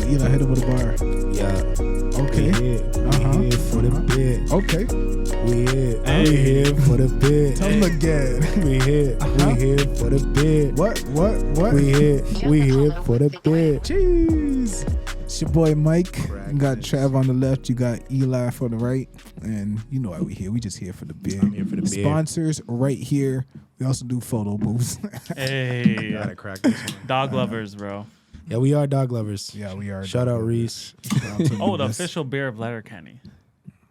Eli, hit him with a bar. Yeah. Okay. We here for the bit. Okay. We here for the bit. Tell him again. We here for the bit. What? We here for the bit. Jeez. It's your boy Mike. You got Trav on the left. You got Eli for the right. And you know why we here. We just here for the bid. I'm here for the bid. Sponsors right here. We also do photo booths. Hey, Gotta crack this one. dog lovers, bro. Yeah, we are dog lovers. Yeah, we are. Shout out Reese. Oh, the official beer of Letterkenny.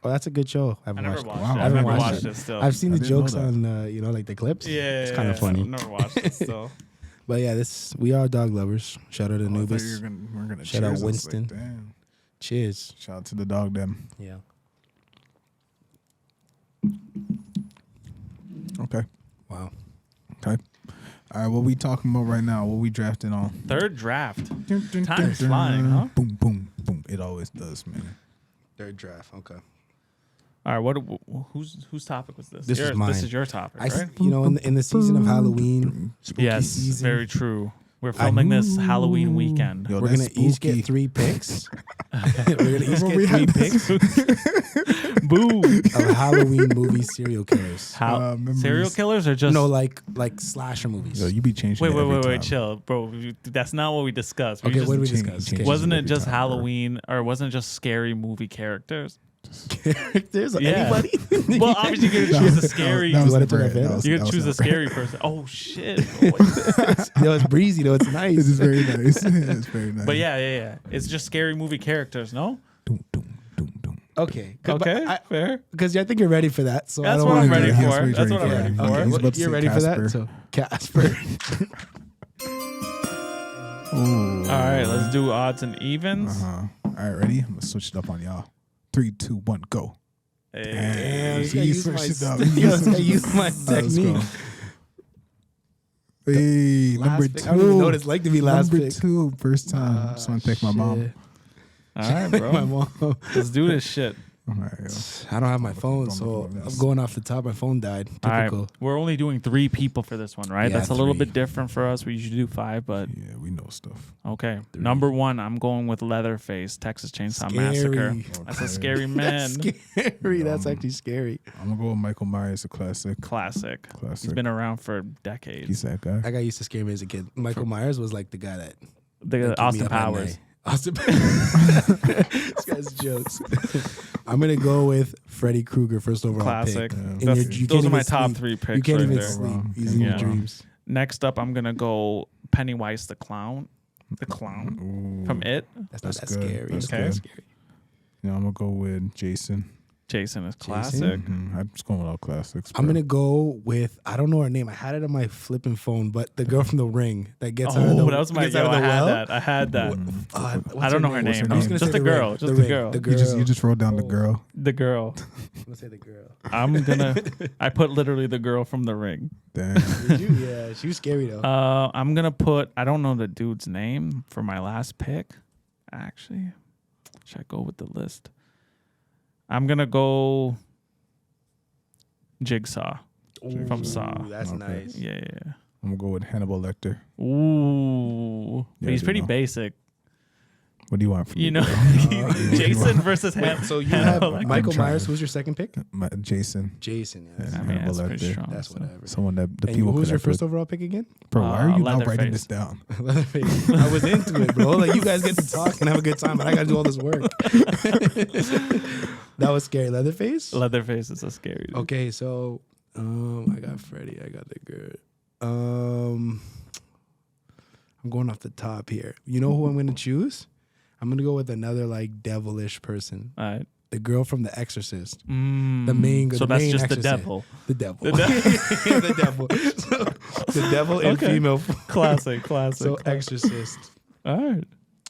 Oh, that's a good show. I never watched it. Wow. I haven't never watched watched it. it still. I've seen I the didn't know jokes that. on, like the clips. Yeah, it's kind of funny. I've never watched it still. But yeah, we are dog lovers. Shout out to We're Anubis. gonna Shout out cheers. I was Winston. like, damn. Cheers. Shout out to the dog them. Yeah. Okay. Wow. Okay. All right, what we talking about right now? What we drafting on? Third draft. Time is flying, huh? Boom, boom, boom. It always does, man. Third draft. Okay. All right, whose topic was this? This was mine. This is your topic, right? In the season of Halloween, spooky Yes, season, very true. We're filming this Halloween weekend. Yo, we're that's gonna each spooky. get 3 picks. We're gonna each Remember we get 3 had picks Boo! of Halloween movie serial killers. memories. Serial killers or just No, like slasher movies. Yo, you be changing. it every wait, time. chill, bro. That's not what we discussed. Okay, what did we change- discuss? change- Okay. Wasn't every it just time, bro. Halloween, or wasn't it just scary movie characters? Characters? Yeah. Anybody? Well, obviously you're gonna choose a scary. That was You wanna never turn it. off it? That was- You're that gonna was choose a never it. scary person. Oh shit! Yo, it's breezy though. It's nice. This is very nice. It's very nice. But yeah. It's just scary movie characters, no? Doom, doom, doom, doom. Okay. Okay, fair. Because I think you're ready for that. So I That's don't what wanna I'm do ready that. Yes, for. we That's drink what I'm it. ready Okay. for. He's about to You're say ready for that? Casper. So Casper. Ooh. All right, let's do odds and evens. All right, ready? I'm gonna switch it up on y'all. 3, 2, 1, go. Hey. Damn, See, I you use my switched it up. st- You I switched it use up. my All right, let's technique. go. Hey, Last number pick. 2. I don't even know what it's like to be last Number pick. 2, first time. Just want to thank my mom. Shit. All right, My bro. mom. Let's do this shit. All right, yo. I don't have my phone, Don't so look at I'm this. going off the top. My phone died. All right, Typical. we're only doing 3 people for this one, right? Yeah, That's a little 3. bit different for us. We usually do 5, but Yeah, we know stuff. okay. 3. Number 1, I'm going with Leatherface, Texas Chainsaw Scary. Massacre. That's a Okay. scary man. Scary. That's actually scary. I'm gonna go with Michael Myers, a classic. Classic. Classic. He's been around for decades. He's that guy. That guy used to scare me as a kid. Michael Myers was like the guy that The kept me Austin up at Powers. night. Austin Powers. This guy's jokes. I'm gonna go with Freddy Krueger first overall Classic. pick. Yeah. And That's- you those can't are my even top sleep. 3 picks. You can't right even there. sleep. Wrong. He's in Yeah. your dreams. Next up, I'm gonna go Pennywise the Clown. The Clown Ooh. from It. That's not That's that good. scary. That's It's not good. scary. Yeah, I'm gonna go with Jason. Jason is Jason? classic. I'm just going with all classics. I'm bro. gonna go with I don't know her name. I had it on my flipping phone, but the girl from The Ring that gets out of the Oh, that was my. gets Yo, out of I the had well. that. I had that. What's I don't know her What's name. her No, name? just the The girl. Ring. Just The the Ring. girl. The You just wrote down the Oh. girl. The girl. I'm gonna say the girl. I'm gonna. I put literally the girl from The Ring. Damn. Did you? Yeah, she was scary though. I'm gonna put. I don't know the dude's name for my last pick. Actually, should I go with the list? I'm gonna go Jigsaw from Saw. That's Okay. nice. Yeah. I'm gonna go with Hannibal Lecter. Ooh, Yeah, but he's I pretty know. basic. What do you want from You me, know, bro? Jason versus Wait, him. so you have Lecter. Michael trying. Myers. Who's your second pick? Jason. Jason. Yeah, Yes. I mean, Hannibal that's pretty Lecter. strong. That's so. whatever. Someone that the And people who's could your have first overall pick again? Bro, why are you not Leatherface. writing this down? Leatherface. I was into it, bro. Like you guys get to talk and have a good time, and I got to do all this work. That was scary. Leatherface. Leatherface is a scary. Dude. Okay, so I got Freddy. I got the girl. I'm going off the top here. You know who I'm gonna choose? I'm gonna go with another like devilish person. All right. The girl from The Exorcist. The main- So the that's main just exorcist. the devil. The devil. The devil. The devil. So, the devil in Okay. female. Classic. So Exorcist. All right.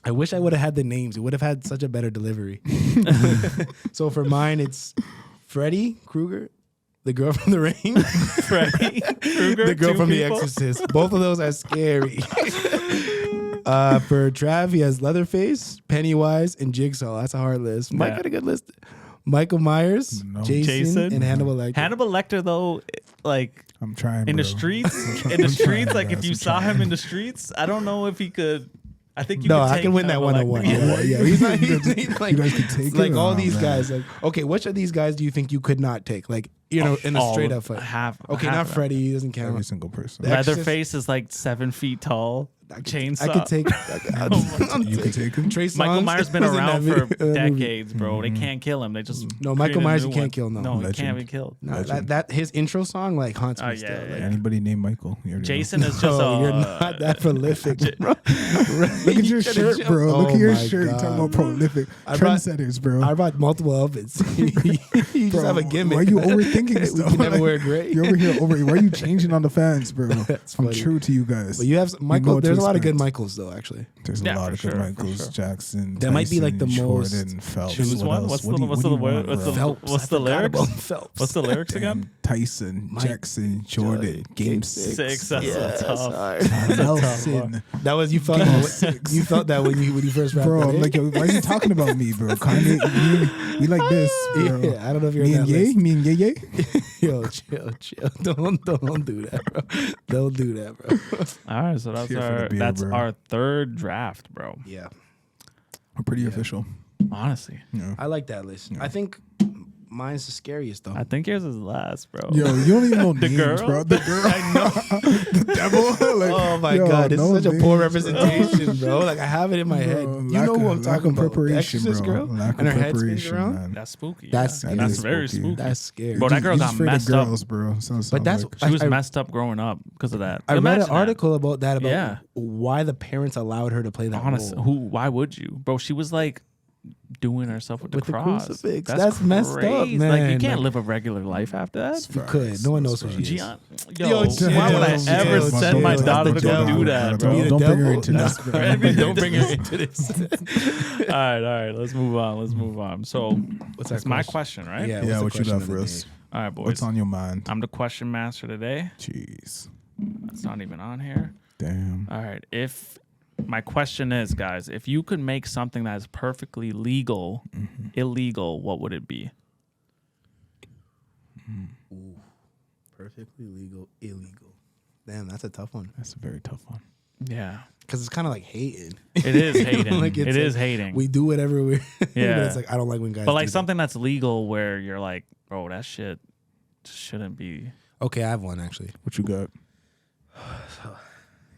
I wish I would have had the names. It would have had such a better delivery. So for mine, it's Freddy Krueger, the girl from The Ring, Freddy Krueger, the girl two from people? The Exorcist. Both of those are scary. For Trav, he has Leatherface, Pennywise, and Jigsaw. That's a hard list. Mike Yeah. had a good list. Michael Myers, No. Jason, and Hannibal Lecter. Hannibal Lecter, though, like I'm trying. in the bro. streets, I'm in the trying, streets, like guys. if you I'm saw trying. him in the streets, I don't know if he could. I think you No, could I take can win that Trevor like- 101. Yeah. He's like, You guys can take like it? all Oh, these man. guys. Like, okay, which of these guys do you think you could not take? Like, in a All straight of- up fight. half. Okay, half not of them. Freddie. He doesn't count. Every single person. The Exorcist- Leatherface is like 7 feet tall. Chainsaw. I could take. You can take him. Trey Michael Songz Myers been was in around that for movie. decades, bro. They can't kill him. They just No, Michael created a Myers new you can't one. kill, no. No, he Legend. can't be killed. No, that his intro song like haunts me Oh, still. yeah, Like, yeah. Anybody named Michael? You already know. Jason is just no, you're a. not that prolific, bro. Look at your shirt, bro. Look at your shirt. You talking about prolific I brought- trendsetters, bro. I brought multiple outfits. you just Bro, have a gimmick. Why are you overthinking We stuff? can never Like, wear gray. You're over here Why are you changing on the fans, bro? That's I'm funny. true to you guys. But you have Michael. what to There's a lot of good expect. Michaels though, actually. There's Yeah, a lot for of good sure, for Michaels, sure. Jackson. That might be, like, the Tyson, most- Jordan, Phelps. Choose what one? else? What's What the- do you- what's what the do you word- want, what's bro? the- Phelps. what's I the forgot lyrics? about Phelps. What's the lyrics again? Damn, Tyson, Mike- Jackson, Jordan, Game Six. 6. That's Yes, tough. alright. Nelson. That was you felt that. You felt that when you first rapped. Bro, that, I'm eh? like, yo, why are you talking about me, bro? Kanye, we like this, bro. Yeah, I don't know if you're Me on and that Ye, list. me and Ye. Yo, chill. Don't do that, bro. Don't do that, bro. All right, so that's Cheer for the our beer, that's bro. our third draft, bro. Yeah, We're pretty official. Honestly, Yeah. I like that list. I think mine's the scariest though. I think yours is last, bro. Yo, you don't even know The names, girl? bro. The girl, I know. The devil. Like, Oh my yo, god, this no is such a poor names, representation, bro. Like I have it in my head. Bro, You lack know who of- I'm lack talking of about? The preparation, Exorcist bro. girl, Lack and of her head spins preparation, around. man. That's spooky. That's- yeah. that That's is very spooky. spooky. That's scary. Bro, that girl You're got just afraid of messed up. girls, bro. Sounds But that's like, She was I- messed up growing up because of that. I read Imagine an that. article about that about Yeah. why the parents allowed her to play that Honestly, role. why would you, bro? She was like doing herself with the With the cross. crucifix. That's messed up, crazy. Like you man. can't Like- live a regular life after that. You could. No one knows who she is. Gian, Yo, yo, why would I chill, ever chill, send my chill. daughter That's to the go devil. do that, Be bro? the Don't bring her devil? into No. this, bro. Don't bring her into this. all right. Let's move on. So What's that's my question, right? Yeah, Yeah, what's what the you got question for of the us? day? All right, boys. What's on your mind? I'm the question master today. Jeez. That's not even on here. Damn. All right. If my question is, guys, if you could make something that is perfectly legal, illegal, what would it be? Perfectly legal, illegal. Damn, that's a tough one. That's a very tough one. Yeah, Because it's kind of like hating. it is hating. Like, it's It is like, hating. We do whatever we. Yeah. But it's like I don't like when guys. but like do something that's legal where you're like, bro, that shit shouldn't be. that. Okay, I have one actually. What you got?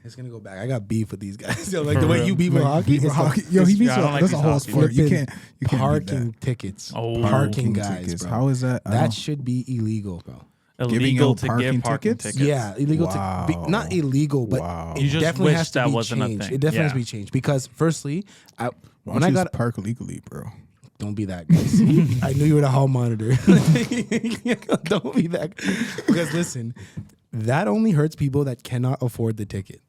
It's gonna go back. I got beef with these guys. Yo, like For the way real. you beat with hockey. Beat with it's like hockey. Yo, he beats I don't like that's a these whole hockey. sport. You flipping can't beat parking that. tickets. Oh. Parking guys, tickets. bro. How is that? I That don't- should be illegal, bro. Illegal out to parking give parking tickets? tickets. Yeah, illegal Wow. to be, not illegal, but Wow. it You just definitely wish has to that be wasn't a changed. thing. It definitely has to Yeah. be changed because, firstly, Why when don't I you got just park legally, bro? don't be that guy. I knew you were the hall monitor. Don't be that. Because listen, that only hurts people that cannot afford the ticket.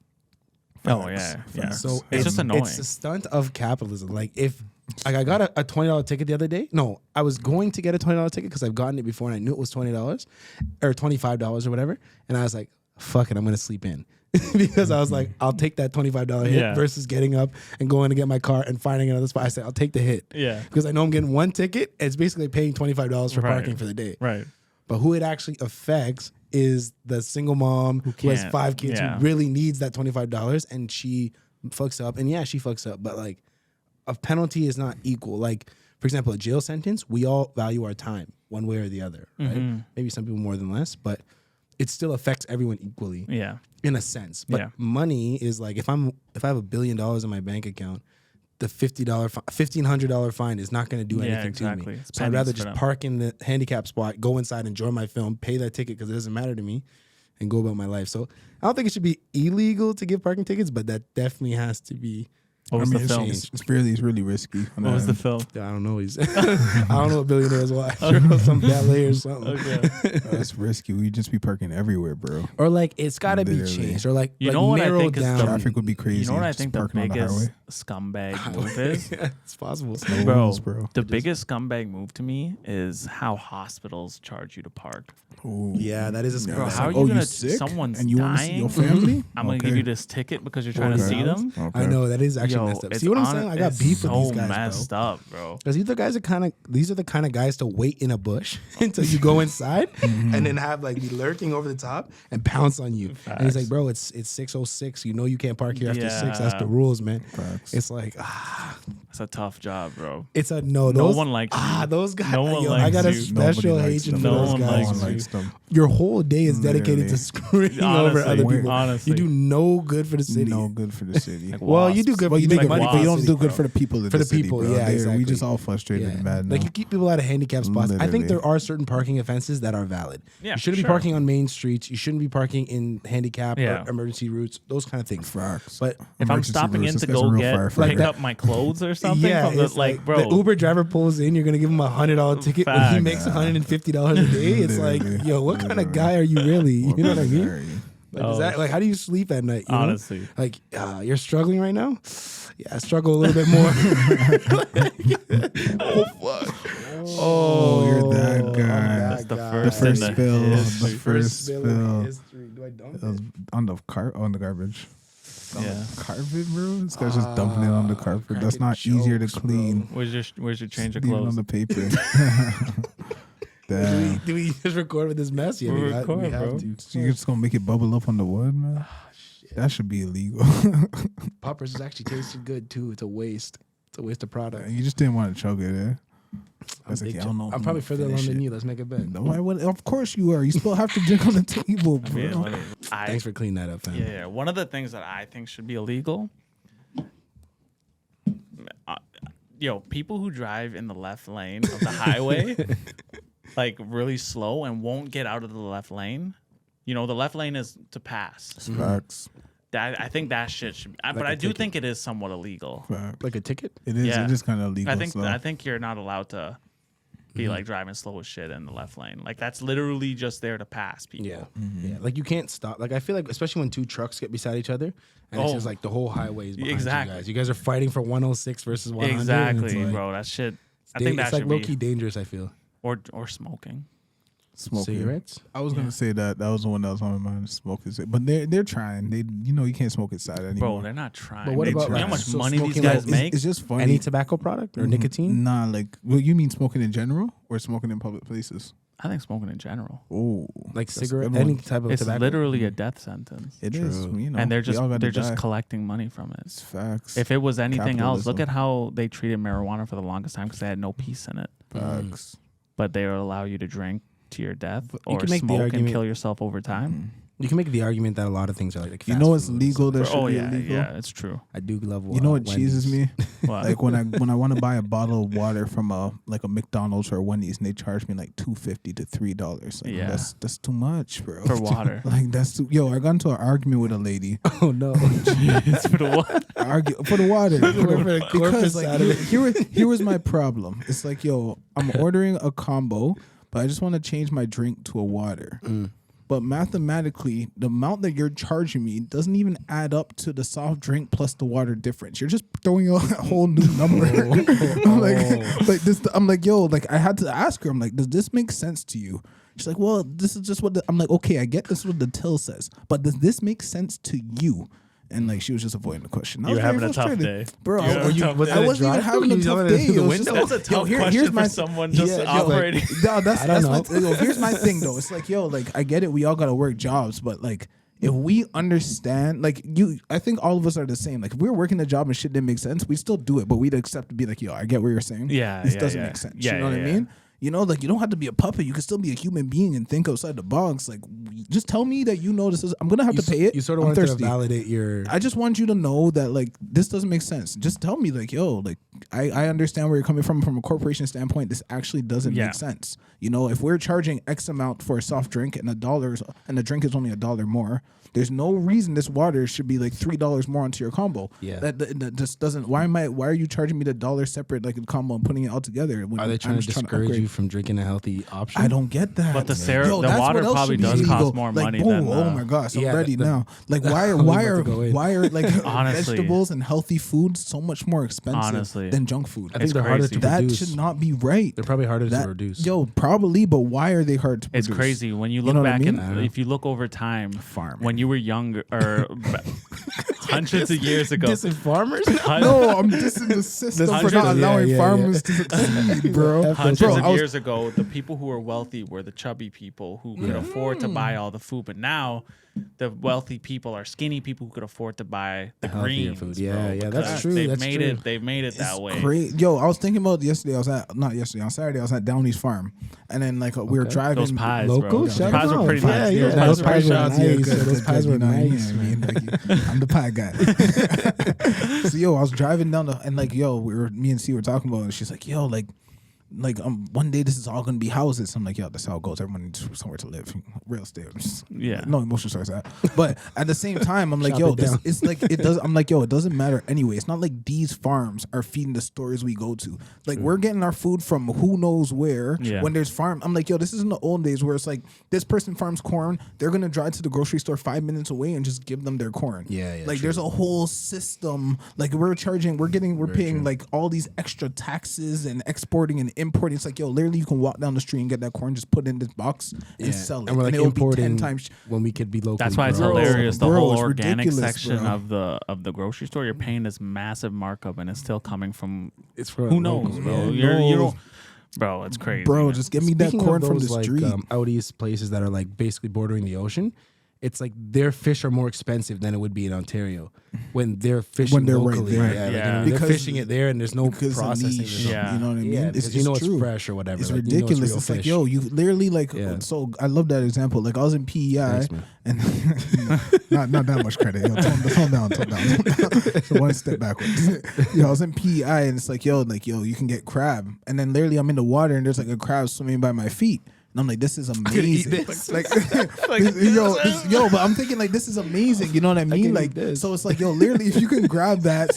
Oh yeah, yeah. So it's just annoying. It's a stunt of capitalism. Like if like I got a $20 ticket the other day. No, I was going to get a $20 ticket because I've gotten it before and I knew it was $20 or $25 or whatever. And I was like, fuck it, I'm gonna sleep in. Because I was like, I'll take that $25 hit Yeah. versus getting up and going to get my car and finding another spot. I said, I'll take the hit. Yeah. Because I know I'm getting one ticket. It's basically paying $25 for Right. parking for the day. Right. But who it actually affects is the single mom who has can't. 5 kids Yeah. who really needs that $25 and she fucks up. And yeah, she fucks up, but like a penalty is not equal. Like, for example, a jail sentence, we all value our time one way or the other, right? Mm-hmm. Maybe some people more than less, but it still affects everyone equally Yeah. in a sense. But Yeah. money is like if I have $1 billion in my bank account, the $1,500 fine is not going to do Yeah, anything exactly. to me. It's So I'd rather pennies for just them. park in the handicap spot, go inside, enjoy my film, pay that ticket because it doesn't matter to me, and go about my life. So I don't think it should be illegal to give parking tickets, but that definitely has to be. What was the film? It's really risky. What was the film? I don't know. I don't know what billionaires watch. Some ballet or something. Okay. That's risky. We just be parking everywhere, bro. Or like it's got to be Literally. changed. Or like You know what I narrow think is down. the- Traffic would be crazy. You know what I Just think the parking on the biggest highway. scumbag move is? It's possible. No Bro, rules, bro. the biggest scumbag move to me is how hospitals charge you to park. Ooh. Yeah, that is a Bro, scumbag. how are Like, you oh, gonna? you sick? Someone's And you want to see dying. your family? I'm gonna Okay. give you this ticket because you're trying to Okay. see them. Okay. I know that is actually Yo, messed up. it's See what I'm saying? I got it's beef with so these guys, messed bro. up, bro. Because these are the kind of guys to wait in a bush until you go inside and then have like be lurking over the top and pounce on you. And he's like, bro, it's 6:06. You know you can't park here after 6. That's the rules, man. Facts. It's like It's a tough job, bro. it's a no. No Those, one likes you. those guys. No one yo, likes I got a you. special Nobody likes hatred them. for No those one guys. likes likes them. Your whole day is dedicated to Literally. screwing over other Honestly, people. honestly. You do no good for the city. No good for the city. Like Well, you do wasps. good. Well, you make do good, money but for you the don't city, do good bro. for the people in For the the city, people, bro. yeah, We exactly. just all frustrated and mad now. Like you keep people out of handicap spots. I think Literally. there are certain parking offenses that are valid. Yeah, you shouldn't sure. be parking on main streets. You shouldn't be parking in handicap Yeah. or emergency routes. Those kind of things. Facts. But If I'm Emergency stopping routes, in to this guy's a go real get firefighter. pick up my clothes or something from the it's like, bro. the Uber driver pulls in, you're gonna give him $100 ticket when he Facts. makes $150 a day. It's like, Literally. yo, what kind of Literally. guy are you really? You know what I mean? Very. Like, is that, like, how do you sleep at night? You know? Honestly. Like, you're struggling right now. Yeah, I struggle a little bit more. Oh fuck! Oh, you're that guy. That's the guy. first The first in the spill. history. The first spill spill. in history. Do I dump It was it? on the garbage. On Yeah. the carpet, bro. This guy's just dumping it on the carpet. That's cracking not easier to jokes, clean. Where's your change of Leave it clothes? on the paper. Do Damn. we just record with this mess? Yeah, We we record, have bro. to. So you're just gonna make it bubble up on the wood, man? That should be illegal. Puppers is actually tasting good too. It's a waste. It's a waste of product. You just didn't want to chug it, eh? I'm, That's okay, I don't know if I'm I'm probably gonna further along finish than it. you. Let's make a bet. No, I would. Of course you are. You still have to drink on the table, I bro. mean, Thanks for cleaning that up, fam. yeah. One of the things that I think should be illegal. People who drive in the left lane of the highway, like really slow and won't get out of the left lane. You know, the left lane is to pass. Facts. That I think that shit should. But a I do ticket. think it is somewhat illegal. Facts. Like a ticket? It is. Yeah. It is kind of illegal. I think you're not allowed to be like driving slow as shit in the left lane. Like that's literally just there to pass people. Yeah. Yeah. Like you can't stop. Like I feel like, especially when two trucks get beside each other and it's Oh. just like the whole highway is behind Exactly. you guys. You guys are fighting for 106 versus 100. and it's Exactly, like, bro. That shit. I think that it's like should low be key dangerous, I feel. or smoking. Smoking. Cigarettes? I was gonna say that was the one that was on my mind. Smoking, but they're trying. They, you can't smoke inside anymore. Bro, they're not trying. But what They about, try. You know how like, much so money these smoking, guys like, make? It's just funny. Any tobacco product or nicotine? Nah, like, well, you mean smoking in general or smoking in public places? I think smoking in general. Oh, Like that's a cigarette, good any one. type of It's tobacco? literally a death sentence. It is, True. you know, And they're we all gotta just die. collecting money from it. It's facts. If it was anything else, look Capitalism. at how they treated marijuana for the longest time because they had no peace in it. Facts. But they would allow you to drink to your death you or can make the smoke and argument- kill yourself over time. You can make the argument that a lot of things are like You fast know what's food. legal that should Oh be yeah, illegal? yeah, it's true. I do love You know what cheeses Wendy's. me? What? Like when I want to buy a bottle of water from a McDonald's or a Wendy's and they charge me like $2.50 to $3. Like, Yeah. that's too much, bro. For water. Like that's too, yo. I got into an argument with a lady. Oh no. It's for the what? Argue for the water. the corpus Because like side of it. here was my problem. It's like, yo, I'm ordering a combo, but I just want to change my drink to a water. But mathematically, the amount that you're charging me doesn't even add up to the soft drink plus the water difference. You're just throwing out a whole new number. I'm like this. I'm like, yo, like I had to ask her. I'm like, does this make sense to you? She's like, well, this is just what I'm like. Okay, I get this is what the till says, but does this make sense to you? And like she was just avoiding the question. I You was were very having a tough frustrated. day. bro. You were having a tough day. I wasn't even having a tough day. It was just That's a like, yo, tough here's question my for someone just yo, operating. No, that's I don't that's know. yo, here's my thing though. It's like, yo, like I get it. We all gotta work jobs, but like if we understand, like I think all of us are the same. Like if we were working the job and shit didn't make sense, we'd still do it, but we'd accept to be like, yo, I get what you're saying. Yeah, this yeah, doesn't yeah. make sense. Yeah, you know what yeah, I mean? You know, like you don't have to be a puppet. You can still be a human being and think outside the box. Like, just tell me that you know this is. I'm gonna have to pay it. You sort of I'm wanted thirsty. to validate your. I just want you to know that like this doesn't make sense. Just tell me like, yo, like I understand where you're coming from a corporation standpoint. This actually doesn't Yeah. make sense. You know, if we're charging X amount for a soft drink and the drink is only $1 more, there's no reason this water should be like $3 more onto your combo. Yeah. That just doesn't. Why are you charging me the $1 separate like a combo and putting it all together? When Are they trying I'm to just discourage upgrade? you from drinking a healthy option? I don't get that. But the Yo, that's water what else probably should be does illegal. cost more Like, money boom, than oh my gosh, I'm Yeah, ready the- now. Like why I was why about are to go in. why are like Honestly. vegetables and healthy foods so much more expensive Honestly. than junk food? I think It's they're harder crazy. to That produce. should not be right. They're probably harder That- to reduce. Yo, probably, but why are they hard to It's produce? crazy when you You look know what I back mean? and if you look over time, Farming. when you were younger or hundreds of years ago. Dissing farmers? No, I'm dissing the system for Hundreds not of- allowing farmers to succeed, bro. Hundreds Bro, of I was- years ago, the people who were wealthy were the chubby people who could afford to buy all the food. But now, the wealthy people are skinny people who could afford to buy the Healthier greens. food. Bro, Yeah, yeah, that's because true, They've that's made true. it. They've made it that way. Great. Yo, I was thinking about yesterday. On Saturday, I was at Downey's farm, and then like we were driving. Those pies, Local? bro. Those Shout pies out. were pretty Yeah, nice. yeah. Those Those pies pies were were pretty nice. nice. Those pies were nice, man. I'm the pie guy. So yo, I was driving down and like yo, me and C were talking about it, and she's like, yo, like one day this is all gonna be houses. I'm like, yo, that's how it goes. Everyone needs somewhere to live. Real estate. Yeah. No emotional starts that. But at the same time, I'm like, Chop yo, it this down. it's like it does. I'm like, yo, it doesn't matter anyway. It's not like these farms are feeding the stores we go to. Like we're getting our food from who knows where. Yeah. When there's farm, I'm like, yo, this isn't the old days where it's like this person farms corn. They're gonna drive to the grocery store 5 minutes away and just give them their corn. Yeah, yeah, Like true. there's a whole system. Like we're paying like all these extra taxes and exporting and importing. It's like, yo, literally you can walk down the street and get that corn, just put it in this box and sell it. And we're like it'll be 10 importing times. when we could be local. That's why it's Bro, hilarious. The bro, whole it's organic ridiculous, section bro. of the grocery store, you're paying this massive markup, and it's still coming from It's for who knows, bro. You don't, bro. It's crazy, Bro, man. just give me that Speaking corn of from those, the like, street. out east places that are like basically bordering the ocean, it's like their fish are more expensive than it would be in Ontario when they're fishing When they're right locally. there. Yeah, like, Yeah. they're Because- fishing it there, and there's no because of processing. niche, Yeah. you know what I mean? Yeah, it's, because you know it's true. fresh or whatever. It's like, you know ridiculous. real It's like, fish. yo, you literally like. Yeah. So I love that example. Like I was in PEI, Thanks, man. and not that much credit. Yo, tone down. So one step backwards. Yo, I was in PEI, and it's like, yo, you can get crab, and then literally I'm in the water, and there's like a crab swimming by my feet. And I'm like, this is amazing. Like, yo, but I'm thinking like, this is amazing. You know what I mean? can Like, eat this. so it's like, yo, literally, if you can grab that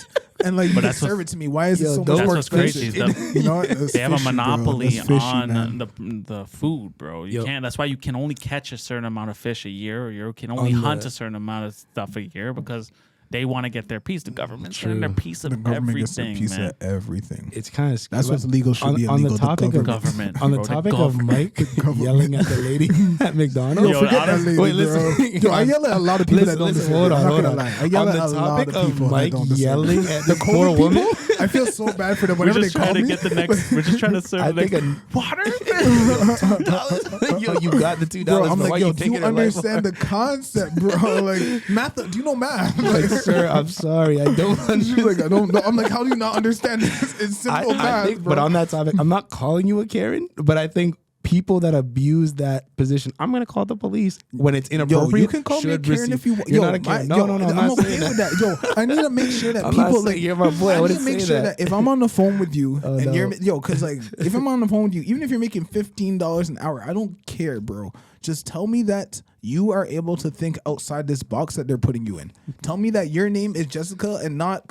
and like you can that's serve it to me, why is it Yo, so much that's more what's crazy expensive? is You know, it's they have a fishy, bro. monopoly That's fishy, on man. the food, bro. You Yo. can't. That's why you can only catch a certain amount of fish a year, or you can only hunt a certain amount of stuff a year because they want to get their piece. The government's getting their piece of The government gets everything, a piece man. of everything. It's kind of That's what's legal should be illegal. On the topic of Government, on the bro, the topic of government. Mike yelling at the lady at McDonald's. Yo, Forget that honestly- lady, wait, bro. listen. Yo, I yell at a lot of people that don't listen. Hold I'm on, not hold gonna on. lie. I yell On at the a lot topic of people of that Mike don't listen. yelling at the COVID poor woman. people, I feel so bad for them. We're Whenever they just call trying to me, get the next. We're just trying to serve I the think next water. $2. Yo, you got the $2. bro, I'm but why like, yo, you do taking you her life understand the concept, bro? Like, math. Do you know math? Like, sir, I'm sorry. I don't She's understand. like, I don't know. I'm like, how do you not understand this? It's simple I math, think, bro. but on that topic, I'm not calling you a Karen, but I think people that abuse that position, I'm gonna call the police when it's Yo, inappropriate. you can call me a should Karen receive- if you want. You're Yo, not a Karen. my- No, yo, no, I'm I'm not okay saying with that. that. Yo, I need to make sure that I'm not people saying like. you're my boy. I I need wouldn't to make say sure that. that if I'm on the phone with you Oh, and no. you're because like if I'm on the phone with you, even if you're making $15 an hour, I don't care, bro. Just tell me that you are able to think outside this box that they're putting you in. Tell me that your name is Jessica and not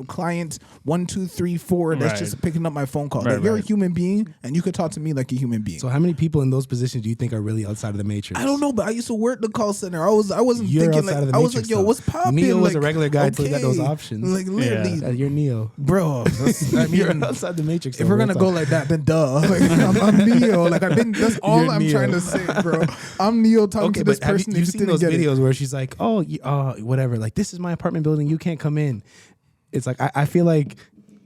client 1, 2, 3, 4 that's Right. just picking up my phone call. Right, That you're a right. human being and you could talk to me like a human being. So how many people in those positions do you think are really outside of the matrix? I don't know, but I used to work the call center. I wasn't You're thinking outside like of the I was matrix, like, yo, though. what's popping? Neo was like, a regular guy until he got those okay. options. Like literally, You're Neo. bro. I You're mean, outside the matrix. if we're gonna go like that, then duh. Like, I'm Neo. Like I've been. That's all You're I'm Neo. trying to say, bro. I'm Neo talking Okay, to this but have person. you who just seen didn't those get it. videos where she's like, "Oh, whatever. Like this is my apartment building. You can't come in." It's like I feel like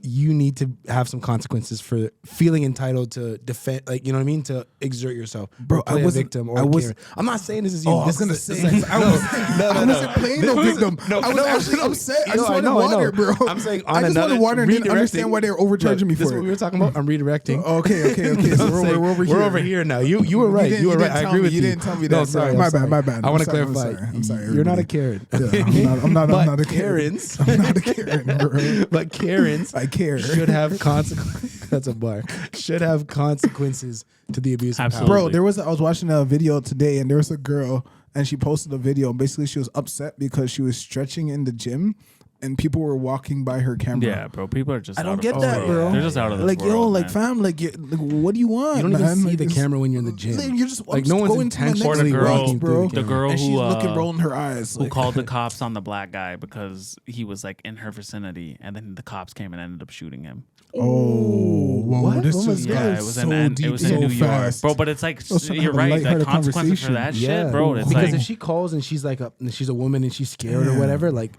you need to have some consequences for feeling entitled to defend, like, you know what I mean, to exert yourself, Bro, or play I a wasn't- victim, or I was- Karen. I'm not saying this is you. Oh, I was This gonna is a- say, this is- I wasn't playing no victim. I was actually upset. I just wanted water, bro. I'm saying I just wanted water and didn't understand why they were overcharging me This is for what we it. were talking about. I'm redirecting. Okay. So I'm saying, we're over here. now. You were right. didn't- You were you right. didn't I tell agree me- with you you. didn't tell me No, that, bro. sorry. My I'm bad, sorry. my bad. I want I'm to sorry, clarify. I'm sorry, You're not a everybody. Karen. Yeah, I'm not But a Karen. Karens. I'm not a Karen, bro. But Karens I care. should have consequences. That's a bar. Should have consequences to the abuse of Absolutely. power. Bro, I was watching a video today, and there was a girl, and she posted a video. And basically, she was upset because she was stretching in the gym, and people were walking by her camera. Yeah, bro. People are just. I don't out get of, that, bro. They're just out of this like, world, yo, like, man. fam, like, what do you want? You don't even man? see Like, the it's- camera when you're in the gym. Like, you're just Like, I'm no just one's going to my next Or the intentionally girl, walking bro. through the girl and she's who looking, rolling her eyes. who Like, called the cops on the black guy because he was like in her vicinity, and then the cops came and ended up shooting him. oh, whoa, What? this Oh my is God. Yeah, It's it was so in deep, it was so in New fast. York, bro. But it's like was trying to you're have a right. Like lighthearted consequences for conversation. that shit, bro. It's because like if she calls and she's like she's a woman and she's scared or whatever, like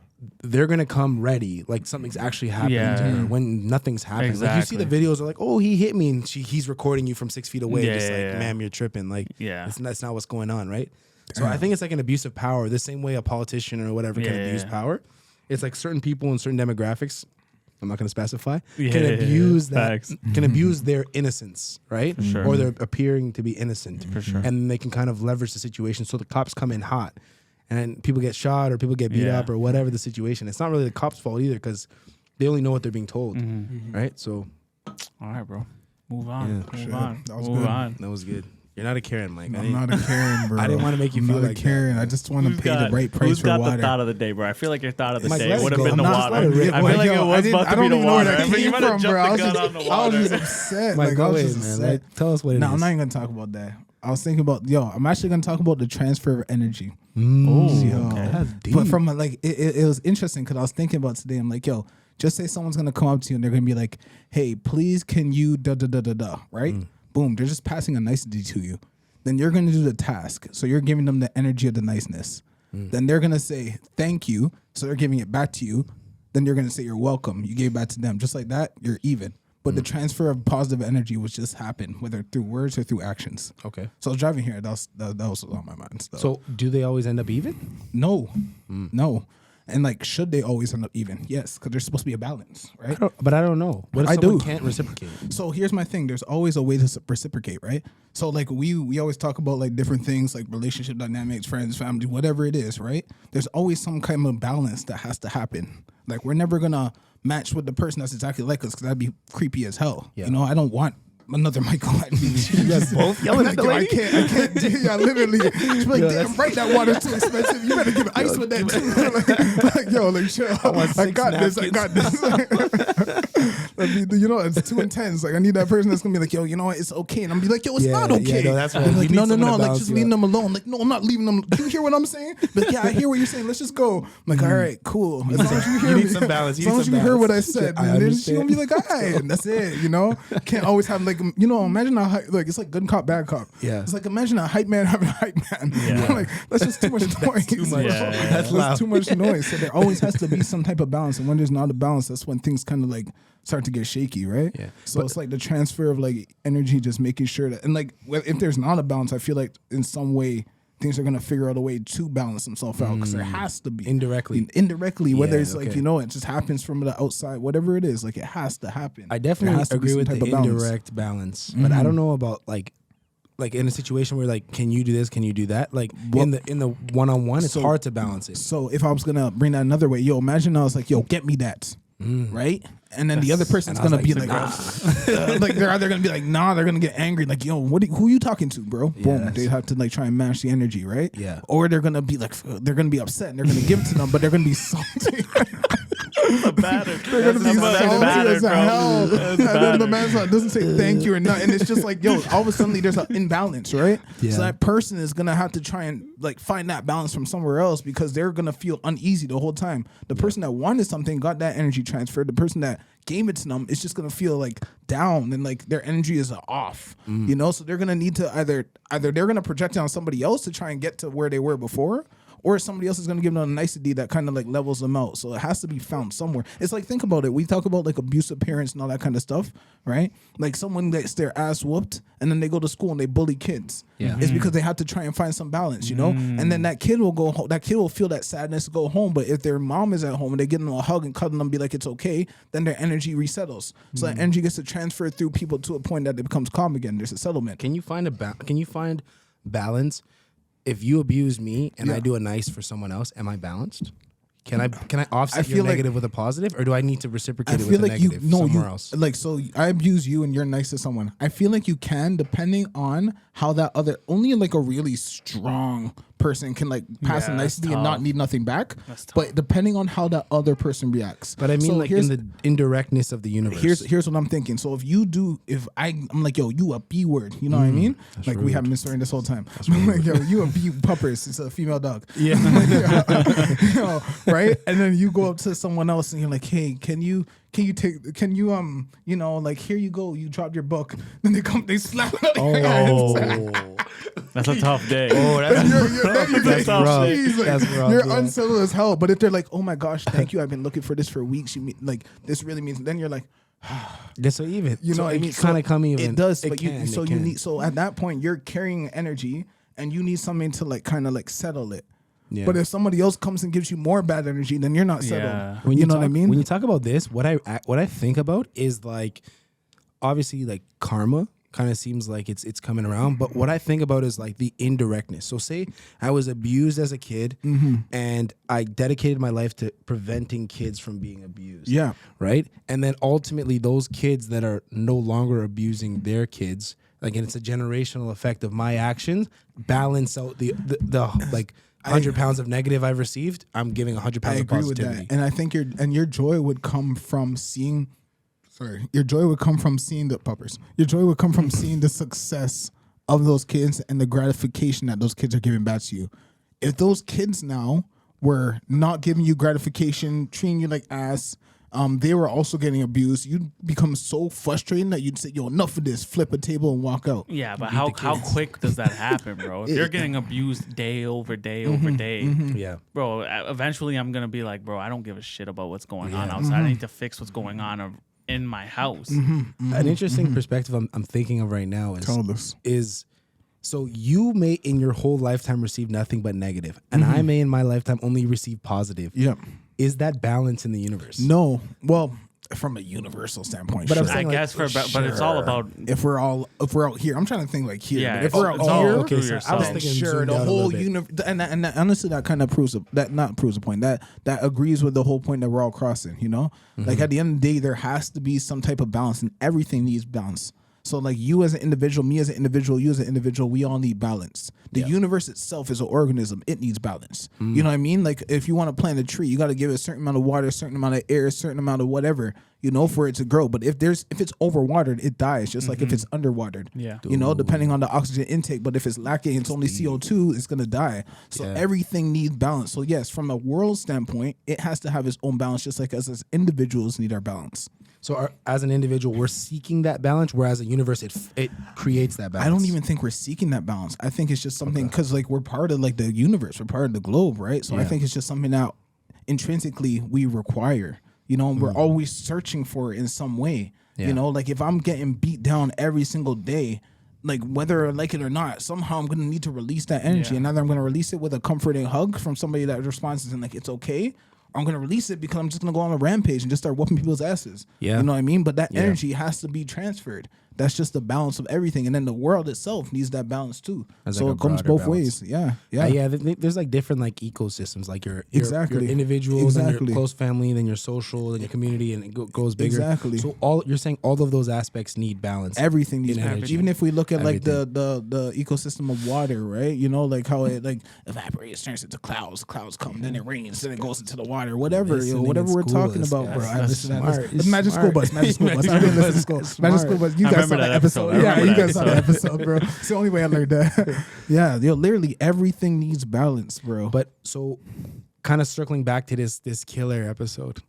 they're gonna come ready, like something's actually happening to her when nothing's happening. Like you see the Exactly. videos are like, oh, he hit me, and he's recording you from 6 feet away, Yeah, just yeah, like, yeah. ma'am, you're tripping. Like, Yeah. that's not what's going on, right? So I think it's like an abuse of power. The same way a politician or whatever can Yeah, abuse yeah. power. It's like certain people in certain demographics, I'm not going to specify, Yeah, can yeah, abuse yeah. that, Facts. can abuse their innocence, right? sure. Or they're appearing to be innocent. For sure. And they can kind of leverage the situation. So the cops come in hot and people get shot or people get beat Yeah. up or whatever the situation. It's not really the cops' fault either because they only know what they're being told, Mm-hmm. right? So All right, bro. Move on. Yeah, Move on. That was Move good. on. that was good. You're not a Karen, Mike. I'm not a Karen, bro. I didn't want to make you I'm feel not like a Karen. I just want to pay the right price who's for got water. the thought of the day, bro? I feel like your thought of the Mike, day let it would have go. been the I'm not water. let it rip. I feel like it Yo, was about I to be don't the even know where water. that I think you came might have from, bro. jumped I the was gun on the just, I was water. just upset. Mike, Like, I go was ahead, just man. upset. Like, tell us what it is. No, I'm not even gonna talk about that. I was thinking about I'm actually gonna talk about the transfer of energy. Oh, Yo. okay. That's deep. But from like it was interesting because I was thinking about today. I'm like, yo, just say someone's gonna come up to you and they're gonna be like, hey, please, can you da da da da da, right? Boom, they're just passing a nicety to you. Then you're gonna do the task, so you're giving them the energy of the niceness. Then they're gonna say thank you, so they're giving it back to you. Then you're gonna say you're welcome. You gave it back to them, just like that. You're even. But the transfer of positive energy was just happened, whether through words or through actions. Okay. So I was driving here. That was on my mind. So do they always end up even? No, no. And like, should they always end up even? Yes, because there's supposed to be a balance, right? But I don't know. What if I someone do. can't reciprocate? So here's my thing. There's always a way to reciprocate, right? So like we always talk about like different things like relationship dynamics, friends, family, whatever it is, right? There's always some kind of balance that has to happen. Like we're never gonna match with the person that's exactly like us because that'd be creepy as hell. Yeah. You know, I don't want another Michael at me. You guys both yelling at the I lady? can't do yeah, literally. She's like, damn right, that water's too expensive. You better give it ice with that too. like, yo, like, chill. I got this. I got this. You know, it's too intense. Like, I need that person that's gonna be like, yo, you know what? It's okay. And I'm be like, yo, it's Yeah, not okay. yeah, no, that's right. I'm You like, need no, someone to like, balance just you leave out. them alone. Like, no, I'm not leaving them. Do you hear what I'm saying? But yeah, I hear what you're saying. Let's just go. I'm like, all right, cool. As long as you hear You need me. some balance. As You long need as some you heard what I balance. said, I and then she understand. gonna be like, all right, and that's it. You know, can't always have like, you know, imagine how like it's like good cop, bad cop. Yeah. It's like imagine a hype man having a hype man. Yeah. Like that's just too much noise. too much. bro. Yeah. That's loud. too much noise. So there always has to be some type of balance, and when there's not a balance, that's when things kind of like start to get shaky, right? Yeah. So it's like the transfer of like energy, just making sure that, and like if there's not a balance, I feel like in some way things are gonna figure out a way to balance themselves out because there has to be indirectly, whether Yeah, it's like okay. you know it just happens from the outside, whatever it is, like it has to happen. I There definitely has to be agree some with type the of balance. indirect balance, but I don't know about like in a situation where like, can you do this? Can you do that? Like in the one-on-one, it's So- hard to balance it. So if I was gonna bring that another way, yo, imagine I was like, yo, get me that, right? And then the other person's And I was gonna be like, like, like they're either gonna be like, nah, they're gonna get angry, like, yo, who you talking to, bro? Boom, that's- they have to like try and match the energy, right? Yeah. Or they're gonna be like, they're gonna be upset and they're gonna give it to them, but they're gonna be salty. Battered. They're gonna be salty as hell. That's And then the battered. man's like, doesn't say thank you or not, and it's just like, yo, all of a sudden there's an imbalance, right? Yeah. So that person is gonna have to try and like find that balance from somewhere else because they're gonna feel uneasy the whole time. The person that wanted something got that energy transferred. The person that gave it to them is just gonna feel like down and like their energy is off. You know, so they're gonna need to either they're gonna project it on somebody else to try and get to where they were before, or somebody else is going to give them a nicety that kind of like levels them out. So it has to be found somewhere. It's like, think about it. We talk about like abusive parents and all that kind of stuff, right? Like someone gets their ass whooped and then they go to school and they bully kids. Yeah. It's because they have to try and find some balance, you know? And then that kid will go home. That kid will feel that sadness to go home. But if their mom is at home and they give them a hug and cuddle them, be like, it's okay, then their energy resettles. So that energy gets to transfer through people to a point that it becomes calm again. There's a settlement. Can you find balance? If you abuse me and I do a nice for someone else, am I balanced? Can I offset I your feel like- negative with a positive, or do I need to reciprocate I it feel with a like you negative no somewhere you else? like so I abuse you and you're nice to someone. I feel like you can depending on how that other only like a really strong person can like pass Yeah, a that's nicety and not tough. need nothing back. That's tough. But depending on how that other person reacts. But I mean, So like in the indirectness of the universe. Here's what I'm thinking. So if I'm like, yo, you a B word, you know what I mean? Like we have been swearing this whole time. I'm like, yo, you a B Puppers. It's a female dog. Yeah. You know, right? And then you go up to someone else and you're like, hey, can you can you you know, like, here you go, you dropped your book. Then they slap it. Oh, that's a tough day. Oh, that's That's rough. Like, That's rough. you're Yeah. unsettled as hell. But if they're like, oh my gosh, thank you, I've been looking for this for weeks. You mean like this really means? Then you're like, That's so even. you know so what I mean? It kind of come even. It does, It but can, you it can. need. So at that point, you're carrying energy, and you need something to like kind of like settle it. Yeah. But if somebody else comes and gives you more bad energy, then you're not settled. Yeah. When you know talk, what I mean? When you talk about this, what I think about is like, obviously, like karma kind of seems like it's coming around. But what I think about is like the indirectness. So say I was abused as a kid, and I dedicated my life to preventing kids from being abused. Yeah. Right. And then ultimately, those kids that are no longer abusing their kids, like, and it's a generational effect of my actions, balance out the like 100 pounds of negative I've received. I'm giving 100 pounds I of agree with positivity. that, and I think your joy would come from seeing. Sorry, your joy would come from seeing the puppers. Your joy would come from seeing the success of those kids and the gratification that those kids are giving back to you. If those kids now were not giving you gratification, treating you like ass, they were also getting abused, you'd become so frustrated that you'd say, yo, enough of this, flip a table and walk out. Yeah, but how quick does that happen, bro? If you're getting abused day over day over day, Yeah. bro, eventually I'm gonna be like, bro, I don't give a shit about what's going on outside. I need to fix what's going on in my house. An interesting perspective I'm thinking of right now is so you may in your whole lifetime receive nothing but negative, and I may in my lifetime only receive positive. Yeah. Is that balance in the universe? No. Well, from a universal standpoint, But I'm sure. I saying, like, guess but it's all about if we're out here, I'm trying to think like here. Yeah, but if it's we're all- out it's all here, okay, okay, so so I was yourself. thinking sure, zoomed the out a whole little bit. universe, and honestly, that kind of proves a point. That agrees with the whole point that we're all crossing. You know, like at the end of the day, there has to be some type of balance, and everything needs balance. So like you as an individual, me as an individual, you as an individual, we all need balance. The universe itself is an organism. It needs balance. You know what I mean? Like if you want to plant a tree, you got to give it a certain amount of water, a certain amount of air, a certain amount of whatever, you know, for it to grow. But if it's overwatered, it dies, just like if it's underwatered. Yeah. You know, depending on the oxygen intake. But if it's lacking, it's only CO2, it's gonna die. So everything needs balance. So yes, from a world standpoint, it has to have its own balance, just like us as individuals need our balance. So as an individual, we're seeking that balance, whereas a universe, it creates that balance. I don't even think we're seeking that balance. I think it's just something because like we're part of like the universe, we're part of the globe, right? So I think it's just something that intrinsically we require. You know, we're always searching for it in some way. Yeah. You know, like if I'm getting beat down every single day, like whether I like it or not, somehow I'm gonna need to release that energy, and either I'm gonna release it with a comforting hug from somebody that responds and like it's okay. I'm gonna release it because I'm just gonna go on a rampage and just start whooping people's asses. Yeah. You know what I mean? But that energy has to be transferred. That's just the balance of everything, and then the world itself needs that balance too. As So like a it comes broader both balance. ways. Yeah. Yeah. There's like different like ecosystems, like your Exactly. individuals and Exactly. your close family, then your social and your community, and it goes bigger. Exactly. So you're saying all of those aspects need balance. Everything needs In balance. energy. Even if we look at like Everything. the ecosystem of water, right? You know, like how it like evaporates, turns into clouds. Clouds come, then it rains, then it goes into the water. Whatever, Listening whatever in we're school talking is- about, bro. that's I listen to smart. that. It's Magic School smart. Bus. Magic School Bus. I Magic didn't School listen to Bus school. is Magic smart. School Bus. You I guys saw remember that that episode. episode. I Yeah, remember you that guys saw that episode, bro. It's the only way I learned that. Yeah, literally everything needs balance, bro. But so, kind of circling back to this killer episode,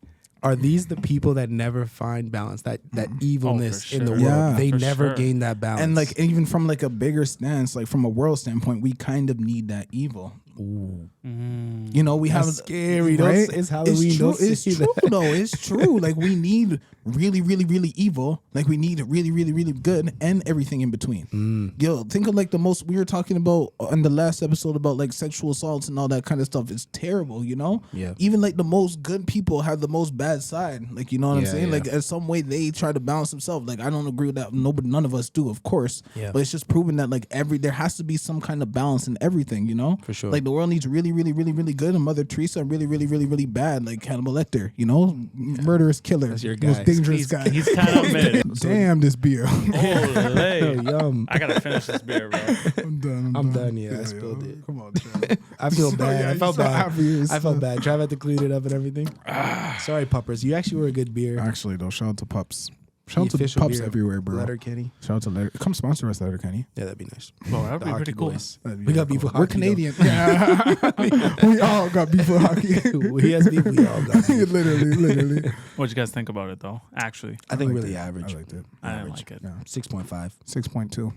are these the people that never find balance? That evilness in the sure. world, Yeah. they For never sure. gain that balance. and like even from like a bigger stance, like from a world standpoint, we kind of need that evil. You know, we have scary. Don't right? say- it's Halloween. It's true, Don't say it's true that. though. It's true. Like we need really, really, really evil. Like we need really, really, really good, and everything in between. Yo, think of like the most we were talking about in the last episode about like sexual assaults and all that kind of stuff. It's terrible, you know. Yeah. Even like the most good people have the most bad side. Like you know what I'm Yeah, saying? yeah. Like in some way they try to balance themselves. Like I don't agree with that. None of us do, of course. Yeah. But it's just proving that like there has to be some kind of balance in everything. You know. For sure. Like the world needs really, really, really, really good, and Mother Teresa really, really, really, really bad. Like Hannibal Lecter, you know, murderous killer, That's your most guy. dangerous guy. He's kind of mid. Damn this beer. Holy. Yum. I gotta finish this beer, bro. I'm done. I'm done. Yeah, I spilled it. Come on, Trav. I feel So, bad. yeah, I you felt so bad. happy. I felt bad. Trav had to clean it up and everything. Sorry, Puppers. You actually were a good beer. Actually, though, shout out to Pups. Shout out to official Pups beer of everywhere, bro. Letterkenny. Shout out to Letter. Come sponsor us, Letterkenny. Yeah, that'd be nice. Well, that'd The be hockey pretty cool. boys. That'd be We got really beef with cool. We're hockey, though. Canadian. Yeah. We all got beef with hockey. He has beef. We all got beef. literally. What'd you guys think about it though? Actually, I think liked really it. average. I liked it. I didn't Average. like it. Yeah. 6.5. 6.2.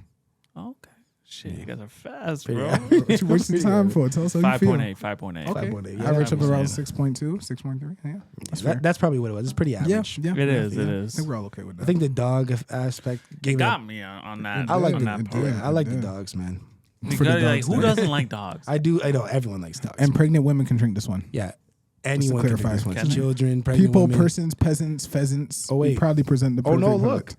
Okay. Shit, you guys are fast, Pretty bro. average. What you wasting time for? Tell us how you feel. 5.8. 5.8. Okay. 5.8. Yeah, Average of I'm around saying. 6.2, 6.3. Yeah. That's fair. That's probably what it was. It's pretty average. Yeah. It is, Yeah. it I is. think we're all okay with that. I think the dog aspect It gave got me on that. I like on the that part. yeah. I like the Yeah. dogs, man. Because, For the like, dogs, who yeah. doesn't like dogs? I do. I know everyone likes dogs. and pregnant women can drink this one. yeah, anyone can drink clarify. this one. Can they? Children, pregnant People, women. persons, peasants, pheasants. Oh, We wait. proudly present the Oh no! perfect Look, product.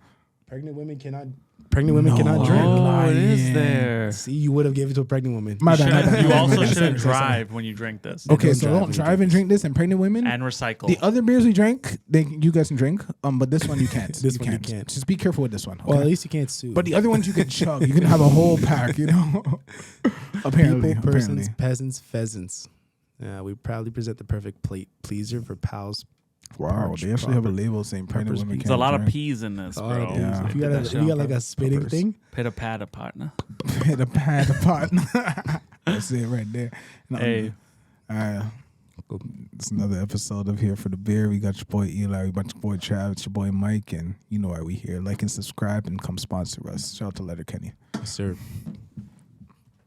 pregnant women cannot. Pregnant women No. cannot drink. Oh, it is lying. there. See, you would have given it to a pregnant woman. My bad, my bad. You my bad, also my bad. shouldn't Sorry, sorry. drive when you drink this. Okay, Don't so drive don't when you drive and drink this. And pregnant women, And recycle. the other beers we drank, you guys can drink. But this one you can't. This one you can't. Just be careful with this one. Well, okay? at least you can't sue. But the other ones you can chug. You can have a whole pack. You know. apparently, people, persons, apparently. peasants, pheasants. Yeah, we proudly present the perfect plate pleaser for pals. Wow, Perch, they actually have a proper- label saying pregnant Puppers women pizza. There's a can't lot of drink. peas in this, A bro. lot of peas. Yeah. If you Get got, that if shit you got on like a purpose. spitting Puppers. thing, Pitter patter, partner. Hit a pad apart. That's it right there. No, Hey, it's another episode of Here for the Beer. We got your boy Eli, we got your boy Trav, it's your boy Mike, and you know why we here. Like and subscribe and come sponsor us. Shout out to Letterkenny. sir.